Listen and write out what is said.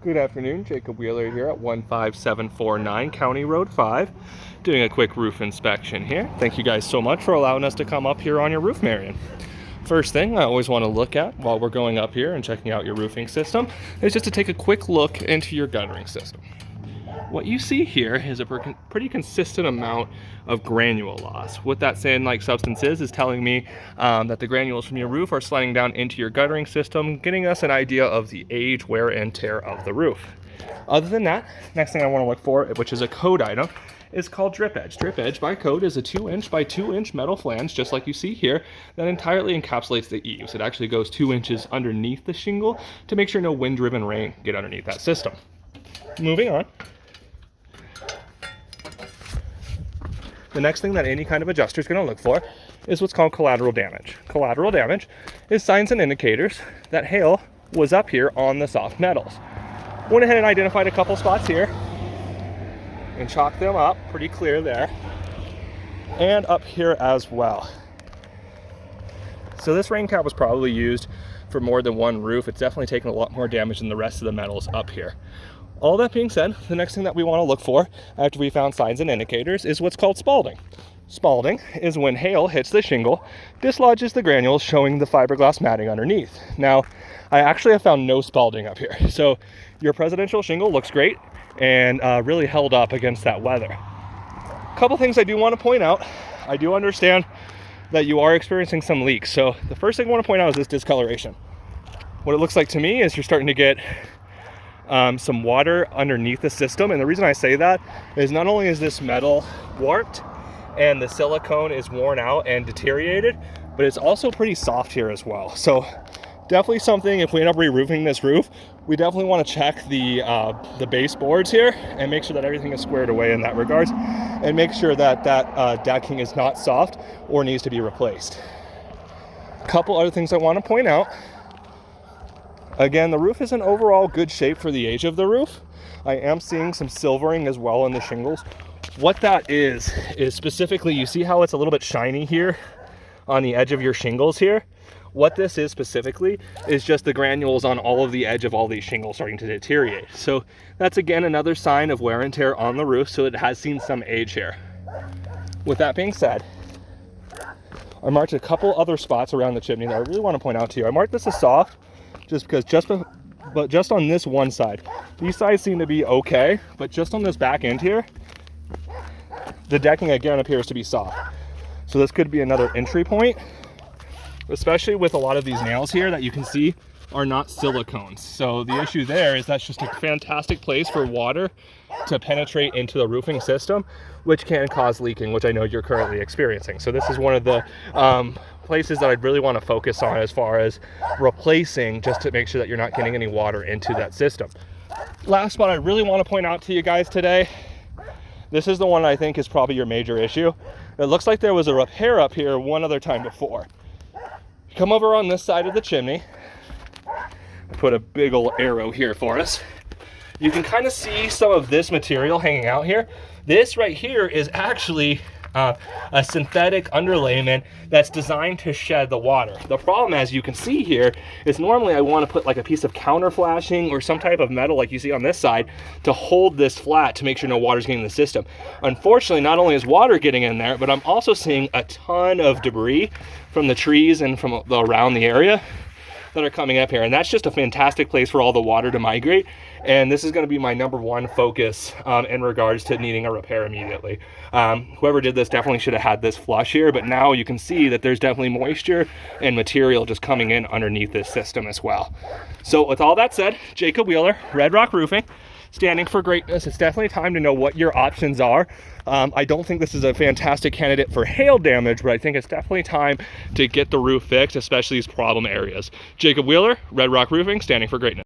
Good afternoon, Jacob Wheeler here at 15749 County Road 5, doing a quick roof inspection here. Thank you guys so much for allowing us to come up here on your roof, Marion. First thing I always want to look at while we're going up here and checking out your roofing system is just to take a quick look into your guttering system. What you see here is a pretty consistent amount of granule loss. What that sand-like substance is telling me that the granules from your roof are sliding down into your guttering system, getting us an idea of the age, wear, and tear of the roof. Other than that, next thing I want to look for, which is a code item, is called drip edge. Drip edge by code is a 2-inch by 2-inch metal flange, just like you see here, that entirely encapsulates the eaves. It actually goes 2 inches underneath the shingle to make sure no wind-driven rain get underneath that system. Moving on. The next thing that any kind of adjuster is going to look for is what's called collateral damage. Collateral damage is signs and indicators that hail was up here on the soft metals. Went ahead and identified a couple spots here and chalked them up, pretty clear there, and up here as well. So this rain cap was probably used for more than one roof. It's definitely taken a lot more damage than the rest of the metals up here. All that being said, the next thing that we want to look for after we found signs and indicators is what's called spalding. Spalding is when hail hits the shingle, dislodges the granules, showing the fiberglass matting underneath. Now, I actually have found no spalding up here. So your presidential shingle looks great and really held up against that weather. A couple things I do want to point out. I do understand that you are experiencing some leaks. So the first thing I want to point out is this discoloration. What it looks like to me is you're starting to get some water underneath the system, and the reason I say that is not only is this metal warped and the silicone is worn out and deteriorated, but it's also pretty soft here as well. So definitely something, if we end up re-roofing this roof, we definitely want to check the baseboards here and make sure that everything is squared away in that regards, and make sure that decking is not soft or needs to be replaced. A couple other things I want to point out. Again, the roof is in overall good shape for the age of the roof. I am seeing some silvering as well in the shingles. What that is specifically, you see how it's a little bit shiny here on the edge of your shingles here? What this is specifically is just the granules on all of the edge of all these shingles starting to deteriorate. So that's again another sign of wear and tear on the roof, so it has seen some age here. With that being said, I marked a couple other spots around the chimney that I really want to point out to you. I marked this as soft, just because just on this one side, these sides seem to be okay, but just on this back end here, the decking again appears to be soft. So this could be another entry point, especially with a lot of these nails here that you can see are not silicones. So the issue there is that's just a fantastic place for water to penetrate into the roofing system, which can cause leaking, which I know you're currently experiencing. So this is one of the places that I'd really want to focus on as far as replacing, just to make sure that you're not getting any water into that system. Last spot I really want to point out to you guys today, this is the one I think is probably your major issue. It looks like there was a repair up here one other time before. Come over on this side of the chimney. I put a big old arrow here for us. You can kind of see some of this material hanging out here. This right here is actually a synthetic underlayment that's designed to shed the water. The problem, as you can see here, is normally I want to put like a piece of counter flashing or some type of metal like you see on this side to hold this flat to make sure no water's getting in the system. Unfortunately, not only is water getting in there, but I'm also seeing a ton of debris from the trees and from around the area that are coming up here, and that's just a fantastic place for all the water to migrate. And this is going to be my number one focus in regards to needing a repair immediately. Whoever did this definitely should have had this flush here, but now you can see that there's definitely moisture and material just coming in underneath this system as well. So with all that said, Jacob Wheeler, Red Rock Roofing, standing for greatness. It's definitely time to know what your options are. I don't think this is a fantastic candidate for hail damage, but I think it's definitely time to get the roof fixed, especially these problem areas. Jacob Wheeler, Red Rock Roofing, standing for greatness.